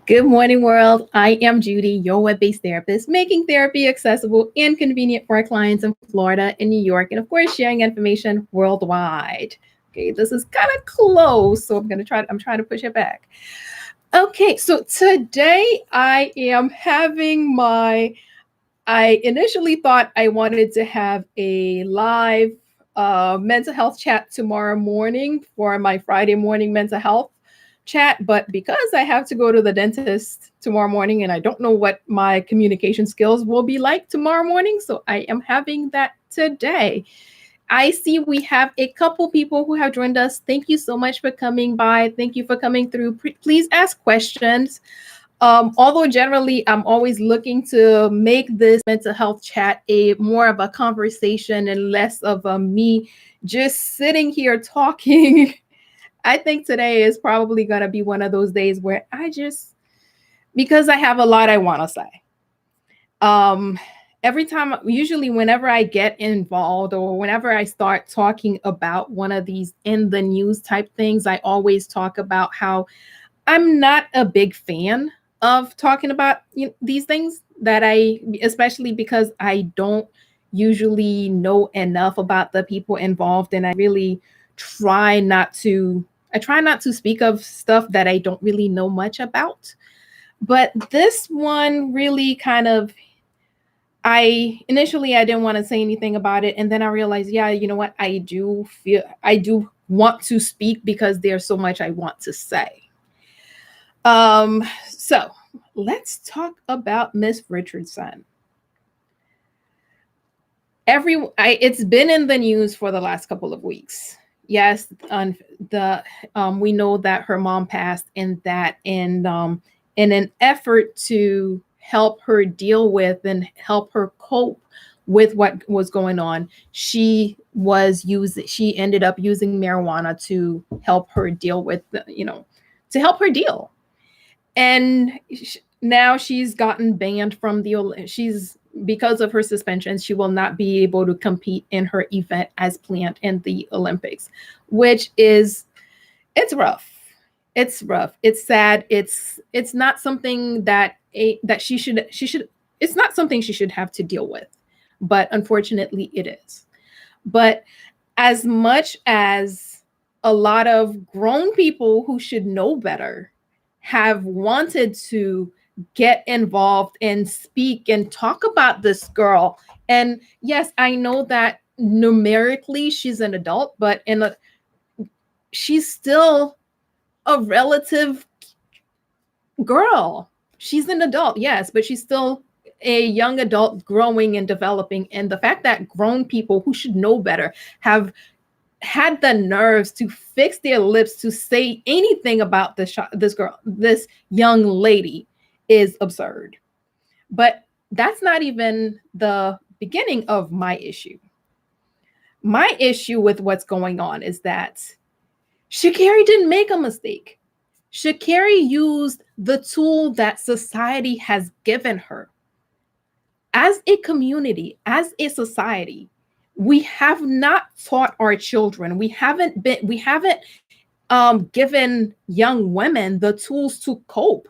Good morning, world. I am Judy, your web based therapist, making therapy accessible and convenient for our clients in Florida and New York, and of course, sharing information worldwide. Okay, this is kind of close, so I'm trying to push it back. Okay, so today I initially thought I wanted to have a live mental health chat tomorrow morning for my Friday morning mental health chat, but because I have to go to the dentist tomorrow morning and I don't know what my communication skills will be like tomorrow morning, so I am having that today. I see we have a couple people who have joined us. Thank you so much for coming by. Thank you for coming through. Please ask questions. Although generally I'm always looking to make this mental health chat a more of a conversation and less of a me just sitting here talking. I think today is probably going to be one of those days where because I have a lot I want to say. Um, every time, usually, whenever I get involved or whenever I start talking about one of these in the news type things, I always talk about how I'm not a big fan of talking about these things especially because I don't usually know enough about the people involved, and I really try not to. I try not to speak of stuff that I don't really know much about. But this one really kind of, I didn't want to say anything about it, and then I realized, yeah, you know what? I do want to speak because there's so much I want to say. So let's talk about Miss Richardson. It's been in the news for the last couple of weeks. Yes, on the we know that her mom passed, and that in an effort to help her deal with and help her cope with what was going on, she ended up using marijuana to help her deal with to help her deal. And now she's gotten banned from she's because of her suspension, she will not be able to compete in her event as planned in the Olympics, which is it's rough. It's rough. It's sad. It's not something that she should it's not something she should have to deal with. But unfortunately it is. But as much as a lot of grown people who should know better have wanted to get involved and speak and talk about this girl. And yes, I know that numerically she's an adult, but she's still a relative girl. She's an adult, yes, but she's still a young adult growing and developing. And the fact that grown people who should know better have had the nerves to fix their lips to say anything about this young lady, is absurd. But that's not even the beginning of my issue. My issue with what's going on is that Sha'Carri didn't make a mistake. Sha'Carri used the tool that society has given her. As a community, as a society, we have not taught our children. We haven't given young women the tools to cope.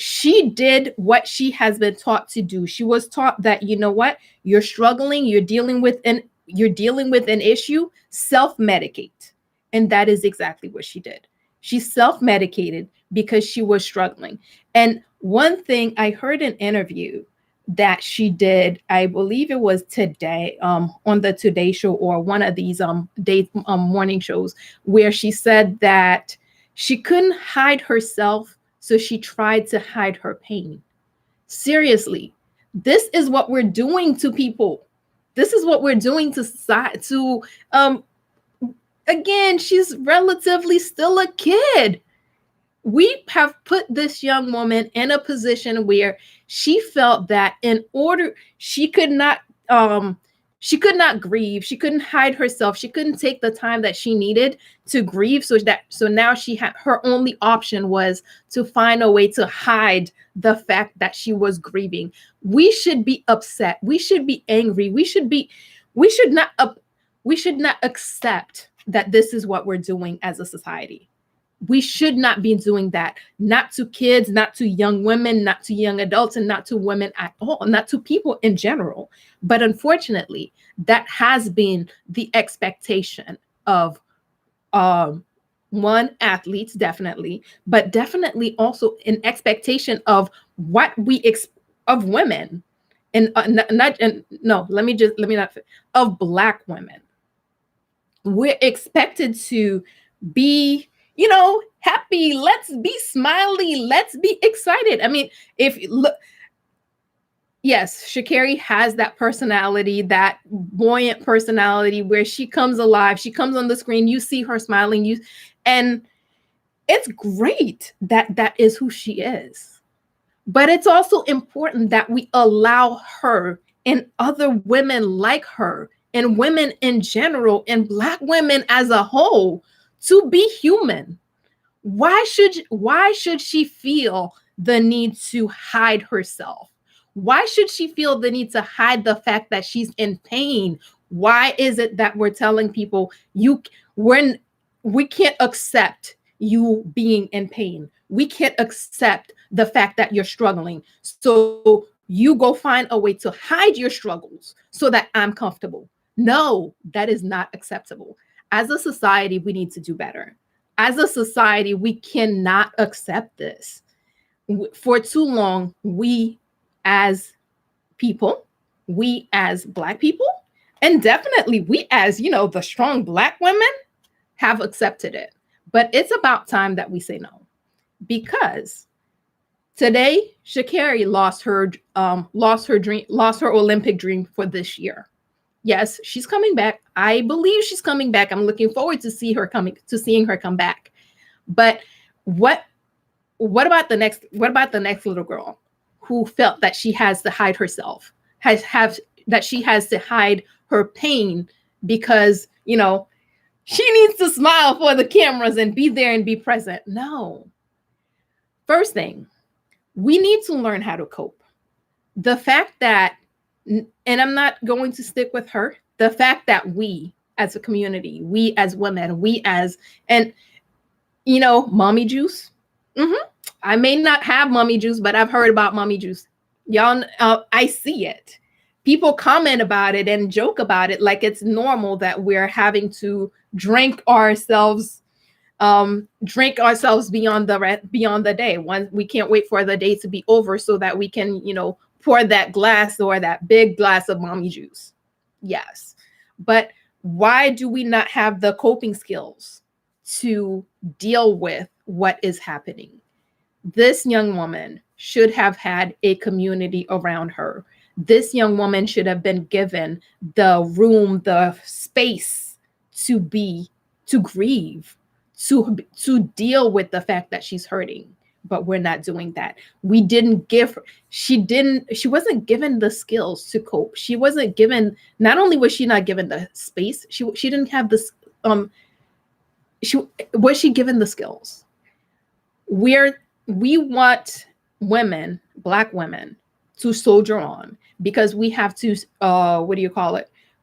She did what she has been taught to do. She was taught that, you know what, you're struggling, you're dealing with an issue, self-medicate. And that is exactly what she did. She self-medicated because she was struggling. And one thing I heard an interview that she did, I believe it was today, on the Today Show or one of these morning shows, where she said that she couldn't hide herself, so she tried to hide her pain. Seriously, this is what we're doing to people. This is what we're doing to society. Again, she's relatively still a kid. We have put this young woman in a position where she felt that in order she could not grieve, she couldn't hide herself, she couldn't take the time that she needed to grieve, so now she had her only option was to find a way to hide the fact that she was grieving. We should be upset, we should be angry, we should not accept that this is what we're doing as a society. We should not be doing that. Not to kids, not to young women, not to young adults, and not to women at all, not to people in general. But unfortunately, that has been the expectation of um, one, athletes, definitely, but definitely also an expectation of what of women, and not and no, let me not of Black women. We're expected to be, happy. Let's be smiley. Let's be excited. I mean, if look, yes, Sha'Carri has that personality, that buoyant personality where she comes alive. She comes on the screen. You see her smiling. And it's great that that is who she is. But it's also important that we allow her and other women like her and women in general and Black women as a whole to be human. Why should she feel the need to hide herself? Why should she feel the need to hide the fact that she's in pain? Why is it that we're telling people we can't accept you being in pain? We can't accept the fact that you're struggling. So you go find a way to hide your struggles so that I'm comfortable. No, that is not acceptable. As a society, we need to do better. As a society, we cannot accept this. For too long, we as people, we as Black people, and definitely we as, the strong Black women have accepted it. But it's about time that we say no. Because today, Sha'Carri lost her Olympic dream for this year. Yes, she's coming back. I believe she's coming back. I'm looking forward to seeing her come back. But what about the next little girl who felt that she has to hide herself, that she has to hide her pain because, she needs to smile for the cameras and be there and be present? No. First thing, we need to learn how to cope. The fact that, and I'm not going to stick with her, the fact that we as a community, we as women, mommy juice. I may not have mommy juice, but I've heard about mommy juice. Y'all, I see it. People comment about it and joke about it like it's normal that we're having to drink ourselves beyond the day. We can't wait for the day to be over so that we can, pour that glass or that big glass of mommy juice. Yes. But why do we not have the coping skills to deal with what is happening? This young woman should have had a community around her. This young woman should have been given the room, the space to grieve, to deal with the fact that she's hurting. But we're not doing that. She wasn't given the skills to cope. She wasn't given, not only was she not given the space, she didn't have this, was she given the skills? We want women, Black women, to soldier on because we have to,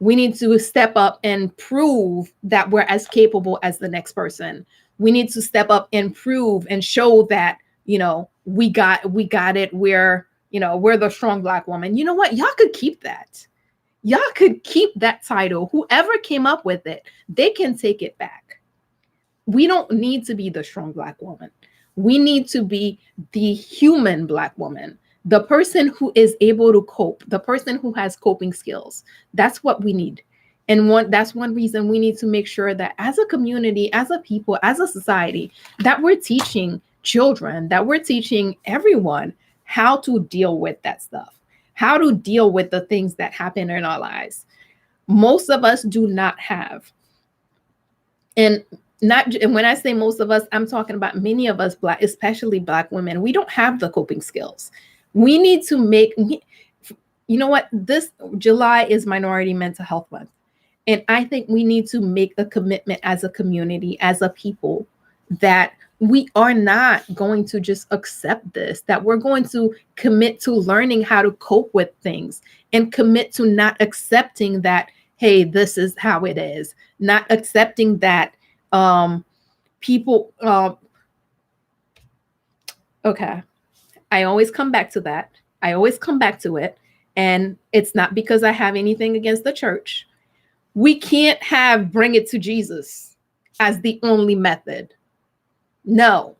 we need to step up and prove that we're as capable as the next person. We need to step up and prove and show that, we got it. We're the strong Black woman. You know what? Y'all could keep that. Y'all could keep that title. Whoever came up with it, they can take it back. We don't need to be the strong Black woman. We need to be the human Black woman, the person who is able to cope, the person who has coping skills. That's what we need. And that's one reason we need to make sure that as a community, as a people, as a society, that we're teaching children, that we're teaching everyone how to deal with that stuff, how to deal with the things that happen in our lives. Most of us do not have. And when I say most of us, I'm talking about many of us, Black, especially Black women. We don't have the coping skills. We need to this July is Minority Mental Health Month. And I think we need to make a commitment as a community, as a people, that we are not going to just accept this, that we're going to commit to learning how to cope with things and commit to not accepting that, hey, this is how it is, not accepting that people Okay. I always come back to that. I always come back to it. And it's not because I have anything against the church. We can't have bring it to Jesus as the only method. No,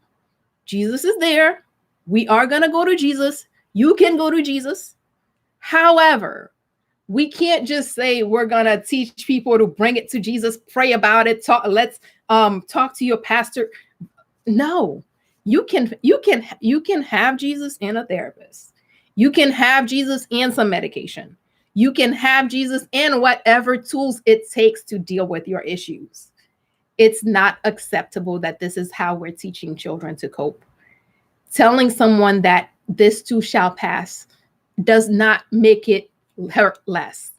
Jesus is there. We are going to go to Jesus. You can go to Jesus. However, we can't just say we're going to teach people to bring it to Jesus, pray about it, let's talk to your pastor. No. You can have Jesus and a therapist. You can have Jesus and some medication. You can have Jesus and whatever tools it takes to deal with your issues. It's not acceptable that this is how we're teaching children to cope. Telling someone that this too shall pass does not make it hurt less.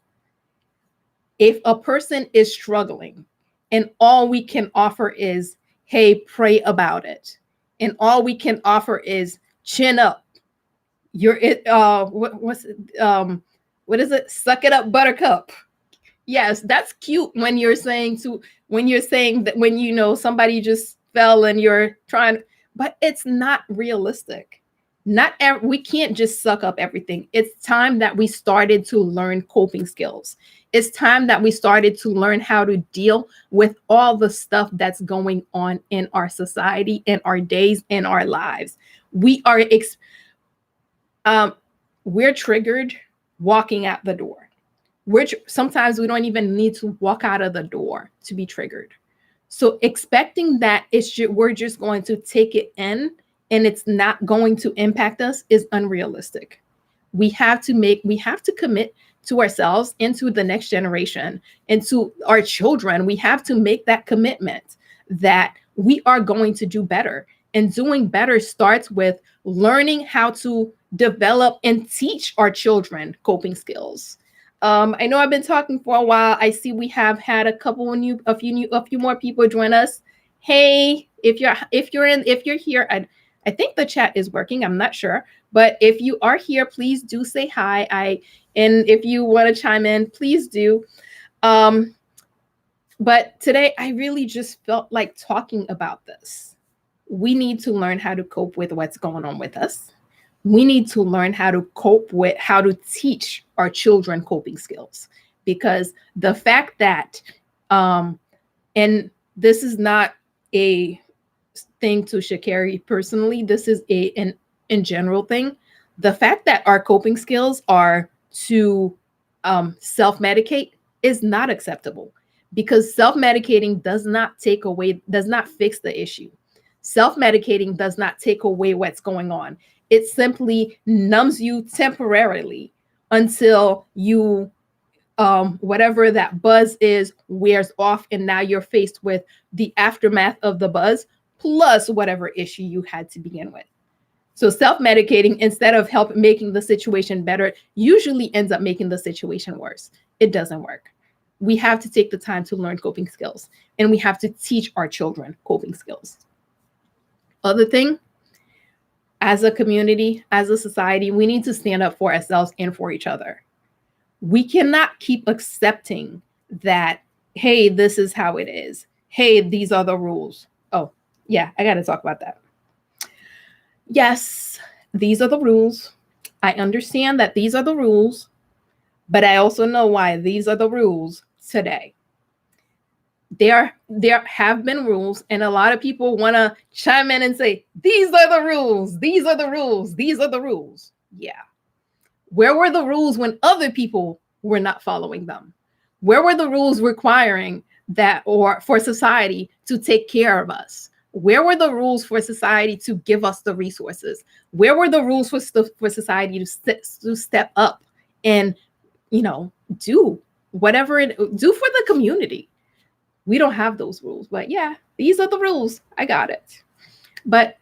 If a person is struggling and all we can offer is, hey, pray about it, and all we can offer is chin up, you're it what is it, suck it up buttercup. Yes, that's cute when you're saying that when you know somebody just fell and you're trying, but it's not realistic. We can't just suck up everything. It's time that we started to learn coping skills. It's time that we started to learn how to deal with all the stuff that's going on in our society, in our days, in our lives. We're triggered walking out the door. Sometimes we don't even need to walk out of the door to be triggered. So expecting that we're just going to take it in and it's not going to impact us is unrealistic. We have to commit to ourselves and to the next generation and to our children. We have to make that commitment that we are going to do better. And doing better starts with learning how to develop and teach our children coping skills. I know I've been talking for a while. I see we have had a few more people join us. Hey, if you're here, I think the chat is working. I'm not sure, but if you are here, please do say hi. And if you want to chime in, please do. But today I really just felt like talking about this. We need to learn how to cope with what's going on with us. We need to learn how to teach our children coping skills, because the fact that, and this is not a thing to Sha'Carri personally, this is an in general thing. The fact that our coping skills are to self-medicate is not acceptable, because self-medicating does not fix the issue. Self-medicating does not take away what's going on. It simply numbs you temporarily until you, whatever that buzz is, wears off. And now you're faced with the aftermath of the buzz, plus whatever issue you had to begin with. So self-medicating, instead of making the situation better, usually ends up making the situation worse. It doesn't work. We have to take the time to learn coping skills, and we have to teach our children coping skills. Other thing, as a community, as a society, we need to stand up for ourselves and for each other. We cannot keep accepting that, hey, this is how it is. Hey, these are the rules. Oh, yeah, I got to talk about that. Yes, these are the rules. I understand that these are the rules, but I also know why these are the rules today. There have been rules, and a lot of people want to chime in and say, these are the rules, these are the rules, these are the rules. Yeah. Where were the rules when other people were not following them? Where were the rules requiring that, or for society to take care of us? Where were the rules for society to give us the resources? Where were the rules for society to step up and, do whatever do for the community? We don't have those rules, but yeah, these are the rules. I got it. But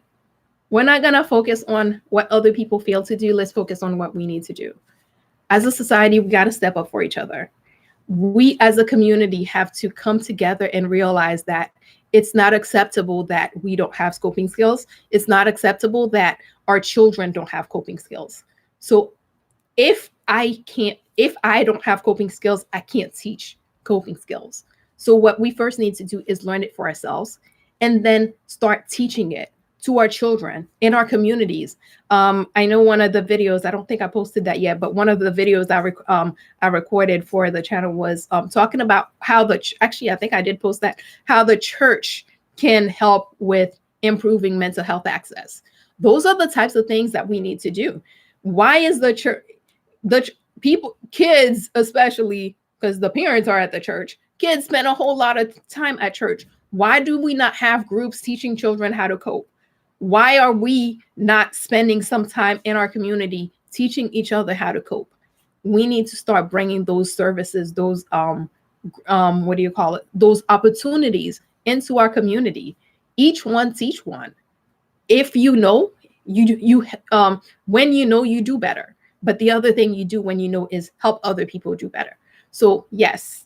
we're not going to focus on what other people fail to do. Let's focus on what we need to do. As a society, we got to step up for each other. We as a community have to come together and realize that it's not acceptable that we don't have coping skills. It's not acceptable that our children don't have coping skills. So if I don't have coping skills, I can't teach coping skills. So what we first need to do is learn it for ourselves and then start teaching it to our children in our communities. I know one of the videos, I don't think I posted that yet, but one of the videos I recorded for the channel was talking about how actually, I think I did post that, how the church can help with improving mental health access. Those are the types of things that we need to do. Why is the church, people, kids, especially because the parents are at the church, kids spend a whole lot of time at church. Why do we not have groups teaching children how to cope? Why are we not spending some time in our community teaching each other how to cope? We need to start bringing those services, those what do you call it? Those opportunities into our community. Each one teach one. If you know, when you know, you do better. But the other thing you do when you know is help other people do better. So yes,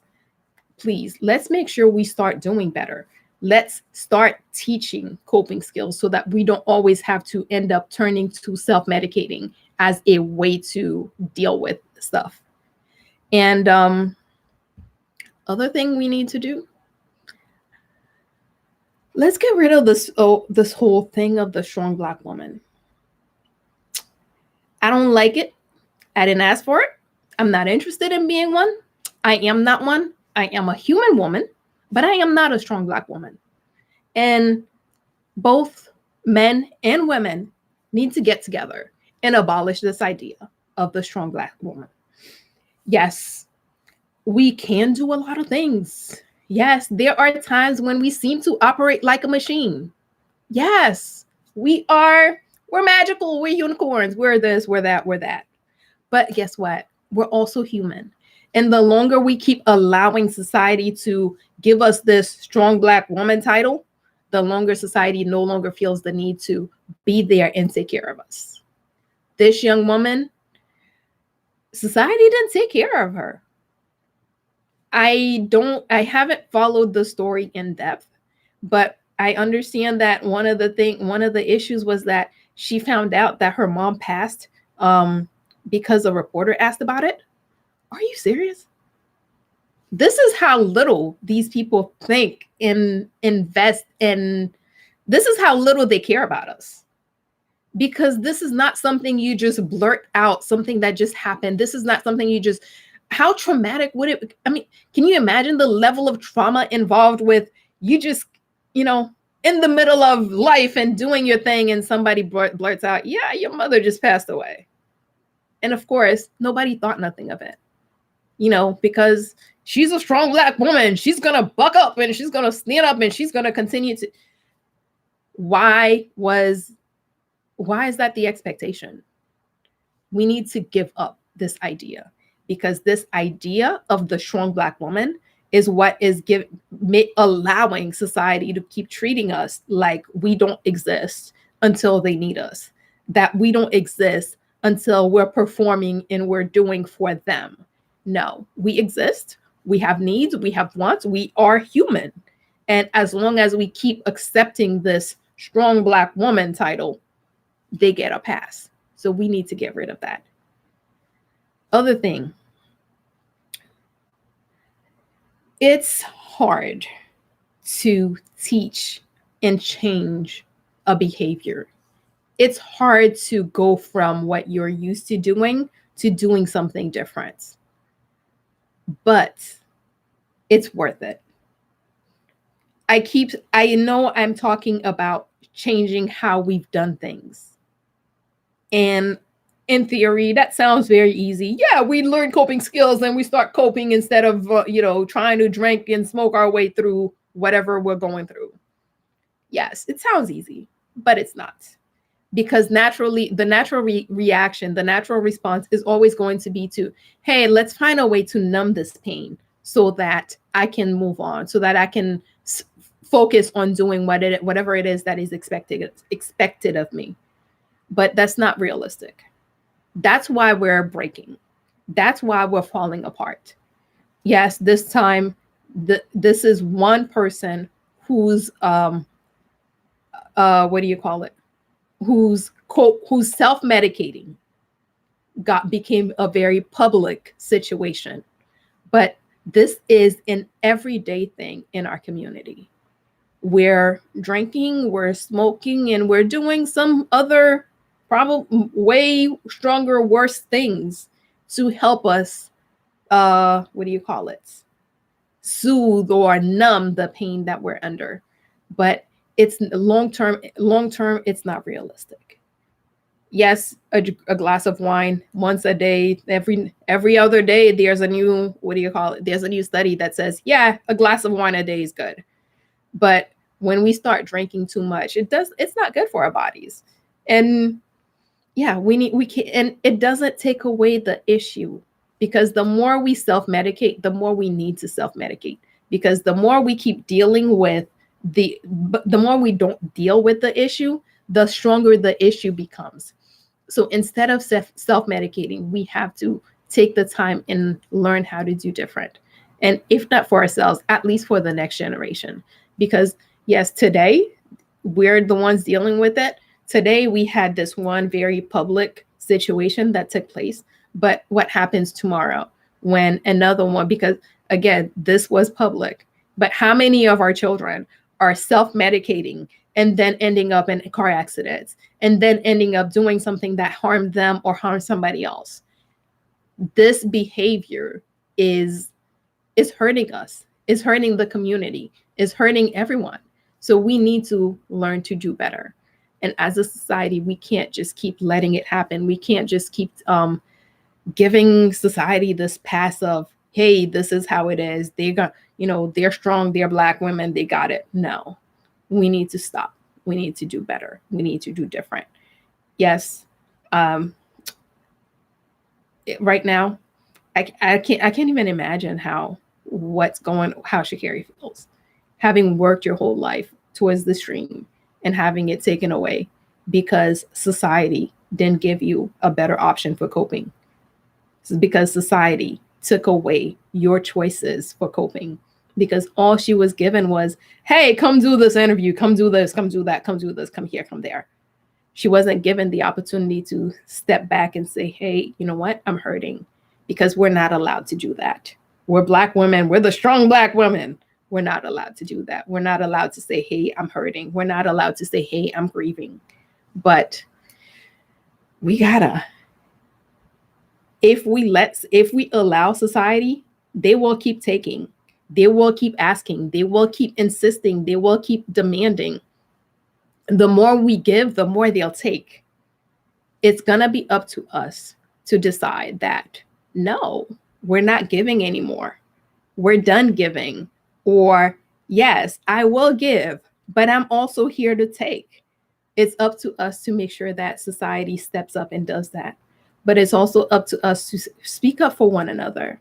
please, let's make sure we start doing better. Let's start teaching coping skills so that we don't always have to end up turning to self-medicating as a way to deal with stuff. And other thing we need to do, let's get rid of this whole thing of the strong Black woman. I don't like it. I didn't ask for it. I'm not interested in being one. I am not one. I am a human woman, but I am not a strong Black woman. And both men and women need to get together and abolish this idea of the strong Black woman. Yes, we can do a lot of things. Yes, there are times when we seem to operate like a machine. Yes, we're magical, we're unicorns, we're this, we're that, we're that. But guess what? We're also human. And the longer we keep allowing society to give us this strong Black woman title, the longer society no longer feels the need to be there and take care of us. This young woman, society didn't take care of her. I haven't followed the story in depth, but I understand that one of the issues was that she found out that her mom passed because a reporter asked about it. Are you serious? This is how little these people think and invest in. This is how little they care about us. Because this is not something you just blurt out, something that just happened. This is not something you just, how traumatic would it, I mean, can you imagine the level of trauma involved with you just, in the middle of life and doing your thing and somebody blurts out, yeah, your mother just passed away. And of course, nobody thought nothing of it, because she's a strong Black woman. She's going to buck up and she's going to stand up and she's going to continue to. Why is that the expectation? We need to give up this idea, because this idea of the strong Black woman is what is allowing society to keep treating us like we don't exist until they need us, that we don't exist until we're performing and we're doing for them. No, we exist. We have needs. We have wants. We are human. And as long as we keep accepting this strong Black woman title, they get a pass. So we need to get rid of that. Other thing, it's hard to teach and change a behavior. It's hard to go from what you're used to doing something different. But it's worth it. I know I'm talking about changing how we've done things. And in theory, that sounds very easy. Yeah, we learn coping skills and we start coping instead of, trying to drink and smoke our way through whatever we're going through. Yes, it sounds easy, but it's not. Because naturally, the natural reaction, the natural response is always going to be to, hey, let's find a way to numb this pain so that I can move on, so that I can focus on doing whatever it is that is expected of me. But that's not realistic. That's why we're breaking. That's why we're falling apart. Yes, this time, this is one person who's, what do you call it? Who's self-medicating became a very public situation. But this is an everyday thing in our community. we're drinking, we're smoking, and we're doing some other probably way stronger, worse things to help us, what do you call it? Soothe or numb the pain that we're under. But it's long term, it's not realistic. Yes, a glass of wine once a day, every other day, there's a new, what do you call it? There's a new study that says, yeah, a glass of wine a day is good. But when we start drinking too much, it's not good for our bodies. And yeah, we can, and it doesn't take away the issue, because the more we self-medicate, the more we need to self-medicate, because the more we keep dealing with the more we don't deal with the issue, the stronger the issue becomes. So instead of self-medicating, we have to take the time and learn how to do different. And if not for ourselves, at least for the next generation. Because yes, today we're the ones dealing with it. Today we had this one very public situation that took place. But what happens tomorrow when another one, because again, this was public, but how many of our children are self-medicating and then ending up in car accidents and then ending up doing something that harmed them or harmed somebody else? This behavior is hurting us, is hurting the community, is hurting everyone. So we need to learn to do better. And as a society, we can't just keep letting it happen. We can't just keep giving society this pass of, hey, this is how it is. They got, they're strong, they're Black women, they got it. No, we need to stop. We need to do better. We need to do different. Yes. Right now, I can't even imagine how Sha'Carri feels, having worked your whole life towards this dream and having it taken away because society didn't give you a better option for coping. It's because society took away your choices for coping, because all she was given was, hey, come do this interview, come do this, come do that, come do this, come here, come there. She wasn't given the opportunity to step back and say, hey, you know what? I'm hurting, because we're not allowed to do that. We're Black women. We're the strong Black women. We're not allowed to do that. We're not allowed to say, hey, I'm hurting. We're not allowed to say, hey, I'm grieving. But we gotta, if we allow society, they will keep taking. They will keep asking. They will keep insisting. They will keep demanding. The more we give, the more they'll take. It's going to be up to us to decide that, no, we're not giving anymore. We're done giving. Or, yes, I will give, but I'm also here to take. It's up to us to make sure that society steps up and does that. But it's also up to us to speak up for one another.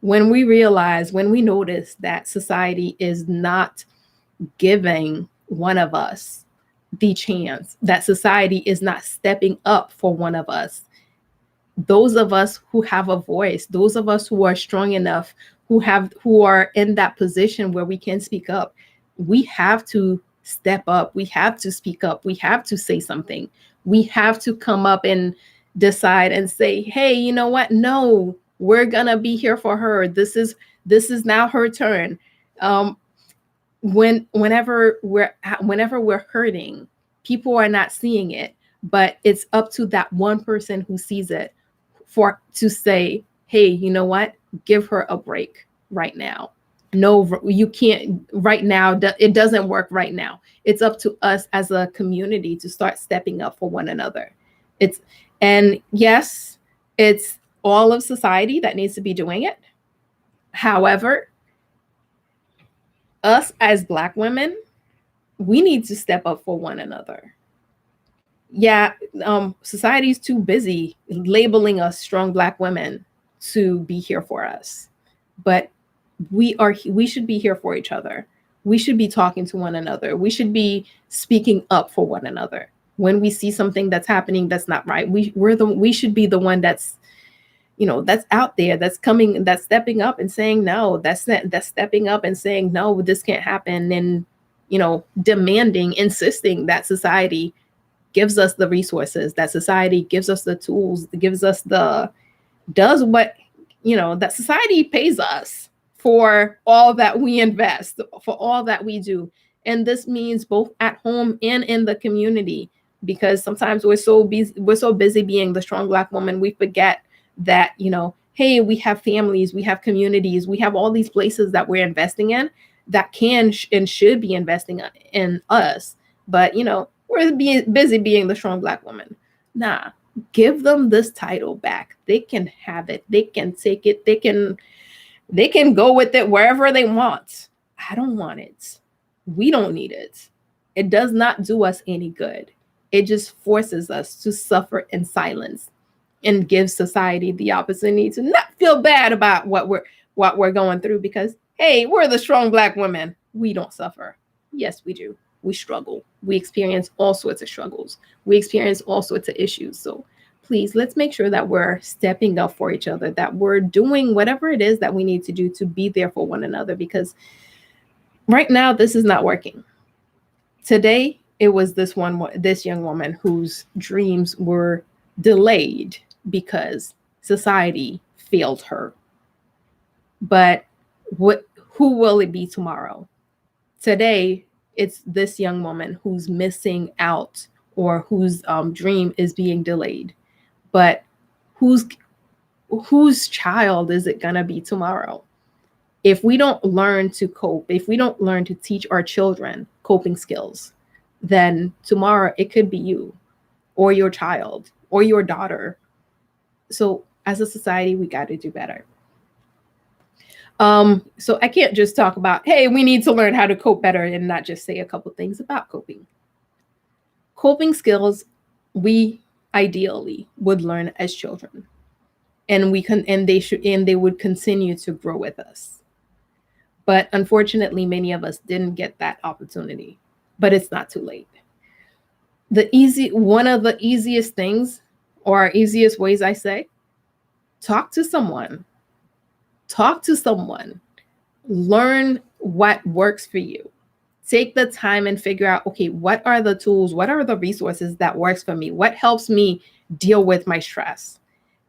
When we notice that society is not giving one of us the chance, that society is not stepping up for one of us, those of us who have a voice, those of us who are strong enough, who are in that position where we can speak up, we have to step up. We have to speak up. We have to say something. We have to come up and decide and say, hey, you know what? No, we're gonna be here for her. This is now her turn. Whenever we're hurting, people are not seeing it, but it's up to that one person who sees it to say, hey, you know what? Give her a break right now. No, you can't right now. It doesn't work right now. It's up to us as a community to start stepping up for one another. And yes, it's all of society that needs to be doing it. However, us as Black women, we need to step up for one another. Yeah, society is too busy labeling us strong Black women to be here for us, but we should be here for each other. We should be talking to one another. We should be speaking up for one another. When we see something that's happening that's not right, we should be the one that's out there, that's stepping up and saying no, that's stepping up and saying no, this can't happen, and demanding, insisting that society gives us the resources, that society gives us the tools, that society pays us for all that we invest, for all that we do. And this means both at home and in the community, because sometimes we're so busy being the strong Black woman, we forget that, hey, we have families, we have communities, we have all these places that we're investing in that can and should be investing in us. But, we're busy being the strong Black woman. Nah, give them this title back. They can have it. They can take it. They can go with it wherever they want. I don't want it. We don't need it. It does not do us any good. It just forces us to suffer in silence and gives society the opportunity to not feel bad about what we're going through, because, hey, we're the strong Black women. We don't suffer. Yes, we do. We struggle. We experience all sorts of struggles. We experience all sorts of issues. So please, let's make sure that we're stepping up for each other, that we're doing whatever it is that we need to do to be there for one another, because right now this is not working. Today, it was this young woman whose dreams were delayed because society failed her. But who will it be tomorrow? Today, it's this young woman who's missing out, or whose dream is being delayed. But whose child is it gonna be tomorrow? If we don't learn to cope, if we don't learn to teach our children coping skills, then tomorrow it could be you or your child or your daughter. So as a society, we got to do better. So I can't just talk about, hey, we need to learn how to cope better, and not just say a couple things about coping. Coping skills, we ideally would learn as children, and they would continue to grow with us. But unfortunately, many of us didn't get that opportunity. But it's not too late. One of the easiest things, or easiest ways, I say, talk to someone. Talk to someone. Learn what works for you. Take the time and figure out, okay, what are the tools? What are the resources that works for me? What helps me deal with my stress?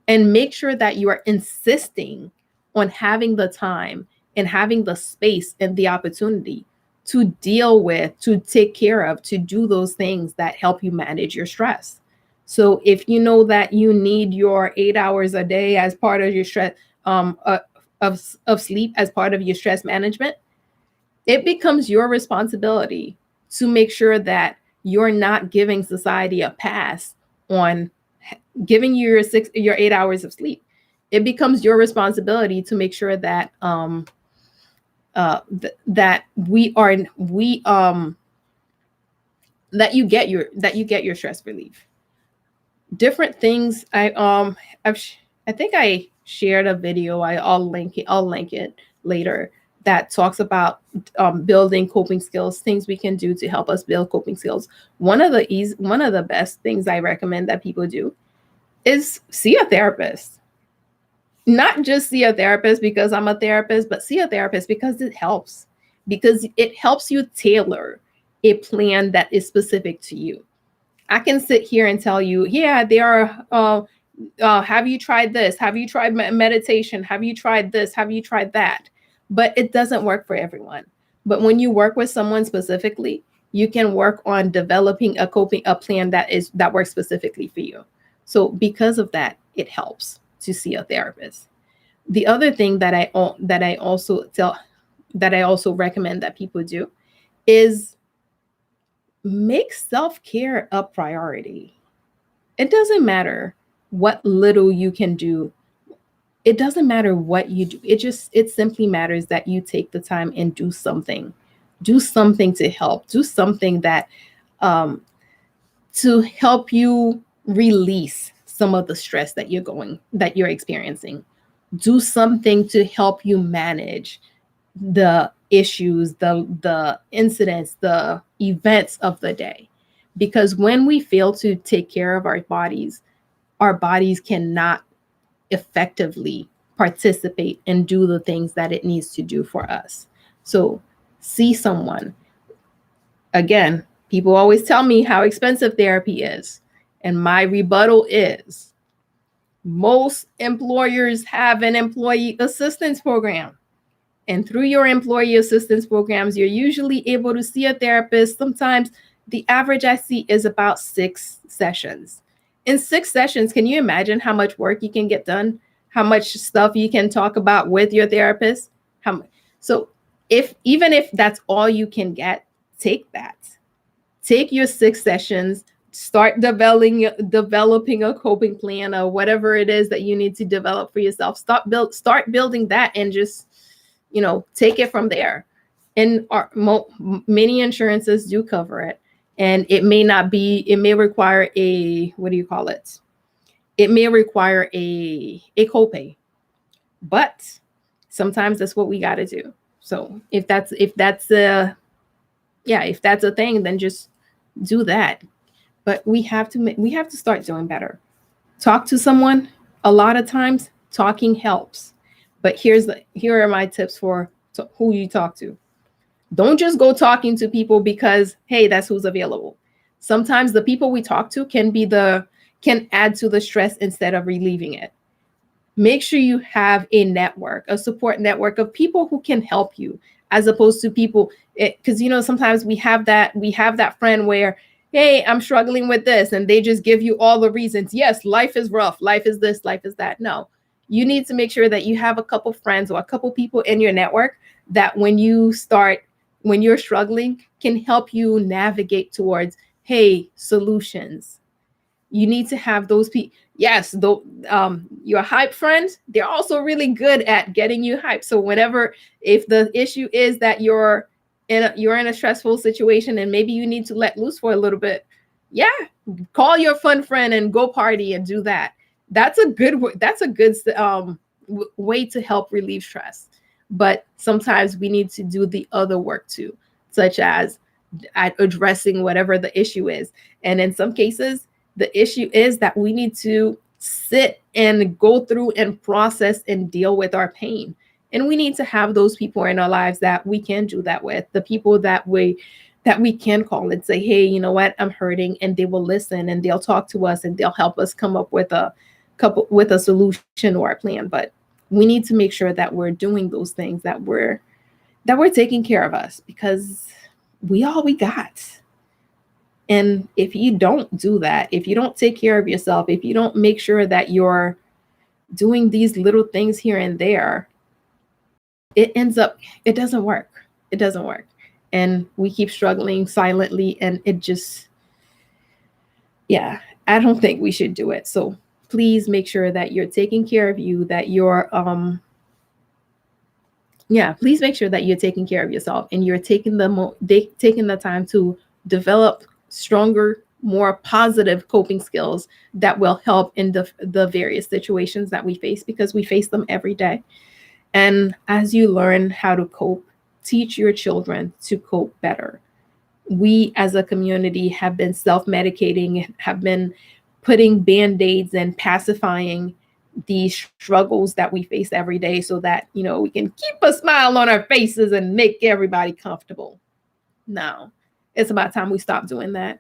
And make sure that you are insisting on having the time and having the space and the opportunity to deal with, to take care of, to do those things that help you manage your stress. So if you know that you need your 8 hours a day as part of your stress, of sleep as part of your stress management, it becomes your responsibility to make sure that you're not giving society a pass on giving you your 8 hours of sleep. It becomes your responsibility to make sure that that you get your stress relief. Different things. I think I shared a video. I'll link it later, that talks about building coping skills, things we can do to help us build coping skills. One of the best things I recommend that people do is see a therapist. Not just see a therapist because I'm a therapist, but see a therapist because it helps you tailor a plan that is specific to you. I can sit here and tell you, yeah, there are, have you tried this? Have you tried meditation? Have you tried this? Have you tried that? But it doesn't work for everyone. But when you work with someone specifically, you can work on developing a plan that works specifically for you. So because of that, it helps to see a therapist. The other thing that I also recommend that people do is make self-care a priority. It doesn't matter what little you can do. It doesn't matter what you do. It simply matters that you take the time and do something. Do something to help. Do something that to help you release some of the stress that you're experiencing. Do something to help you manage the issues, the incidents, the events of the day. Because when we fail to take care of our bodies cannot effectively participate and do the things that it needs to do for us. So see someone. Again, people always tell me how expensive therapy is. And my rebuttal is, most employers have an employee assistance program. And through your employee assistance programs, you're usually able to see a therapist. Sometimes the average I see is about 6 sessions. In 6 sessions, can you imagine how much work you can get done? How much stuff you can talk about with your therapist? So if even if that's all you can get, take that. Take your 6 sessions, start developing a coping plan or whatever it is that you need to develop for yourself. Start building that, and just, take it from there. And many insurances do cover it, and it may require what do you call it? It may require a copay, but sometimes that's what we got to do. So if that's a thing, then just do that. But we have to start doing better. Talk to someone. A lot of times talking helps. But here are my tips for who you talk to. Don't just go talking to people because, hey, that's who's available. Sometimes the people we talk to can add to the stress instead of relieving it. Make sure you have a support network of people who can help you, as opposed to people, because sometimes we have that friend where, hey, I'm struggling with this, and they just give you all the reasons. Yes, life is rough, life is this, life is that. No, you need to make sure that you have a couple friends or a couple people in your network that when you're struggling, can help you navigate towards, hey, solutions. You need to have those people. Yes, your hype friends, they're also really good at getting you hyped. So if the issue is that you're in a stressful situation and maybe you need to let loose for a little bit, call your fun friend and go party and do that. That's a good way to help relieve stress. But sometimes we need to do the other work too, such as addressing whatever the issue is. And in some cases, the issue is that we need to sit and go through and process and deal with our pain. And we need to have those people in our lives that we can do that with, the people that we can call and say, hey, you know what, I'm hurting, and they will listen and they'll talk to us and they'll help us come up with a solution or a plan. But we need to make sure that we're doing those things, that we're taking care of us, because we got. And if you don't do that, if you don't take care of yourself, if you don't make sure that you're doing these little things here and there, it doesn't work. It doesn't work. And we keep struggling silently, and it just, I don't think we should do it. So please make sure that you're taking care of you, that you're, please make sure that you're taking care of yourself, and you're taking the time to develop stronger, more positive coping skills that will help in the various situations that we face, because we face them every day. And as you learn how to cope, teach your children to cope better. We as a community have been self-medicating, have been putting band-aids and pacifying these struggles that we face every day so that, we can keep a smile on our faces and make everybody comfortable. No, it's about time we stop doing that.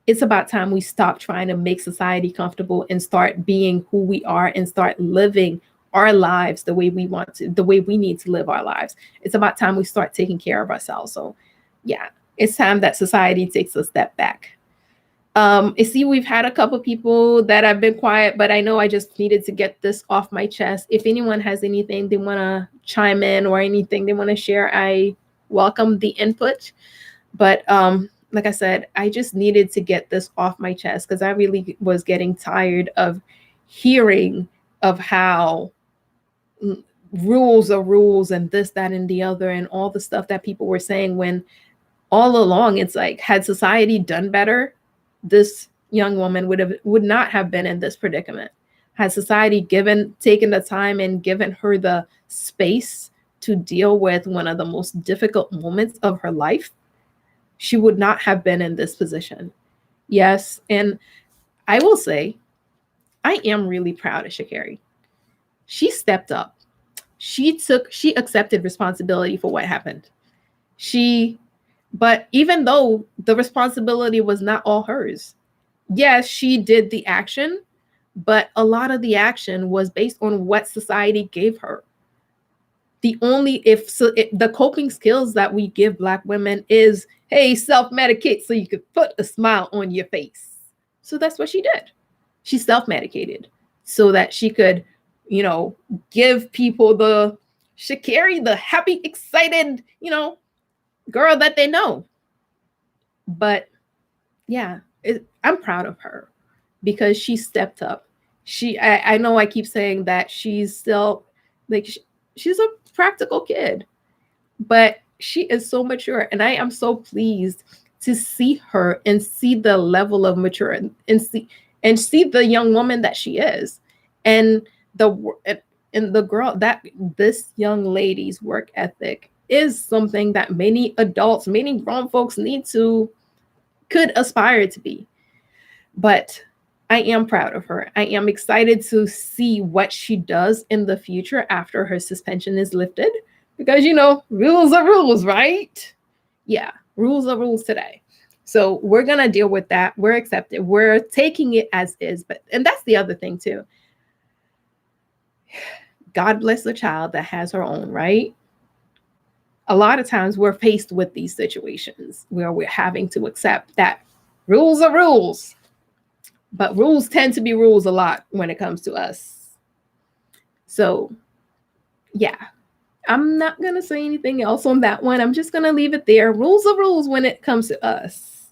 It's about time we stop trying to make society comfortable and start being who we are and start living our lives the way we want to, the way we need to live our lives. It's about time we start taking care of ourselves. So it's time that society takes a step back. I see we've had a couple people that have been quiet, but I know I just needed to get this off my chest. If anyone has anything they want to chime in or anything they want to share, I welcome the input. But like I said, I just needed to get this off my chest because I really was getting tired of hearing of how rules are rules and this, that, and the other, and all the stuff that people were saying, when all along it's like, had society done better, this young woman would not have been in this predicament. Had society taken the time and given her the space to deal with one of the most difficult moments of her life, she would not have been in this position. Yes, and I will say, I am really proud of Sha'Carri. She stepped up. She accepted responsibility for what happened. But even though the responsibility was not all hers, yes, she did the action, but a lot of the action was based on what society gave her. the coping skills that we give Black women is, hey, self-medicate so you could put a smile on your face. So that's what she did. She self-medicated so that she could, give people the Sha'Carri, the happy, excited, girl that they know. But yeah, I'm proud of her because she stepped up. I know I keep saying that she's still like, she's a practical kid, but she is so mature. And I am so pleased to see her and see the level of maturity and see the young woman that she is. And the girl, that this young lady's work ethic is something that many adults, many grown folks could aspire to be. But I am proud of her. I am excited to see what she does in the future after her suspension is lifted, because rules are rules, right? Yeah, rules are rules today. So we're going to deal with that. We're accepting. We're taking it as is. And that's the other thing too. God bless the child that has her own, right? A lot of times we're faced with these situations where we're having to accept that rules are rules. But rules tend to be rules a lot when it comes to us. So, yeah, I'm not going to say anything else on that one. I'm just going to leave it there. Rules are rules when it comes to us.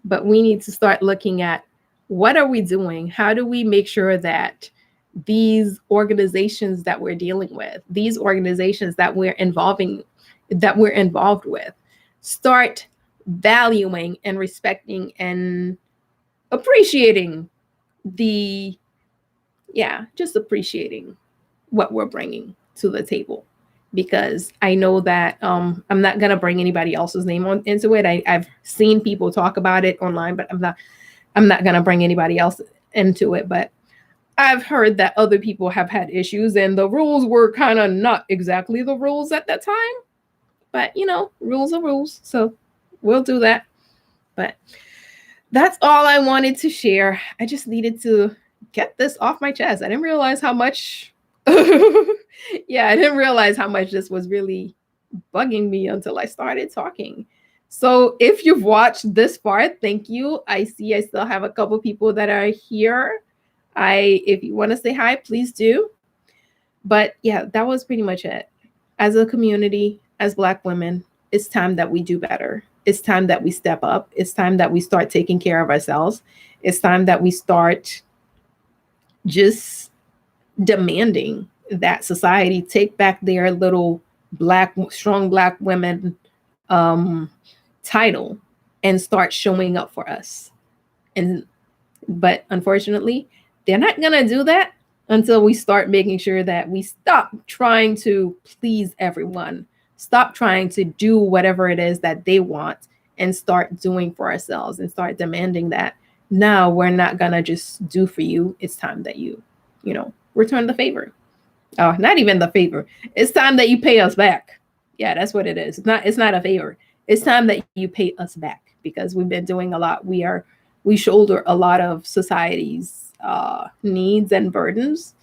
But we need to start looking at, what are we doing? How do we make sure that these organizations that we're dealing with, these organizations that we're involved with, start valuing and respecting and appreciating just appreciating what we're bringing to the table. Because I know that I'm not going to bring anybody else's name into it. I've seen people talk about it online, but I'm not going to bring anybody else into it. But I've heard that other people have had issues and the rules were kind of not exactly the rules at that time. But, rules are rules. So we'll do that. But that's all I wanted to share. I just needed to get this off my chest. I didn't realize how much, I didn't realize how much this was really bugging me until I started talking. So if you've watched this far, thank you. I see I still have a couple people that are here. If you want to say hi, please do. But yeah, that was pretty much it. As a community, as Black women, it's time that we do better. It's time that we step up. It's time that we start taking care of ourselves. It's time that we start just demanding that society take back their little strong Black women title and start showing up for us. But unfortunately, they're not going to do that until we start making sure that we stop trying to please everyone. Stop trying to do whatever it is that they want and start doing for ourselves and start demanding that, no, we're not going to just do for you. It's time that you return the favor. Oh, not even the favor. It's time that you pay us back. Yeah, that's what it is. It's not a favor. It's time that you pay us back, because we've been doing a lot. We shoulder a lot of society's needs and burdens.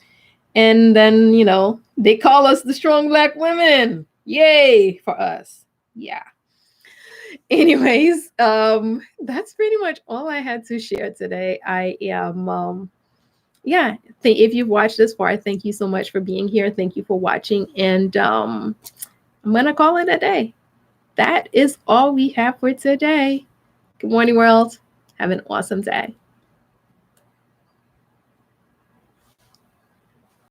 And then, they call us the strong Black women. Yay for us. Yeah. Anyways, that's pretty much all I had to share today. I am, if you've watched this far, thank you so much for being here. Thank you for watching. And I'm going to call it a day. That is all we have for today. Good morning, world. Have an awesome day.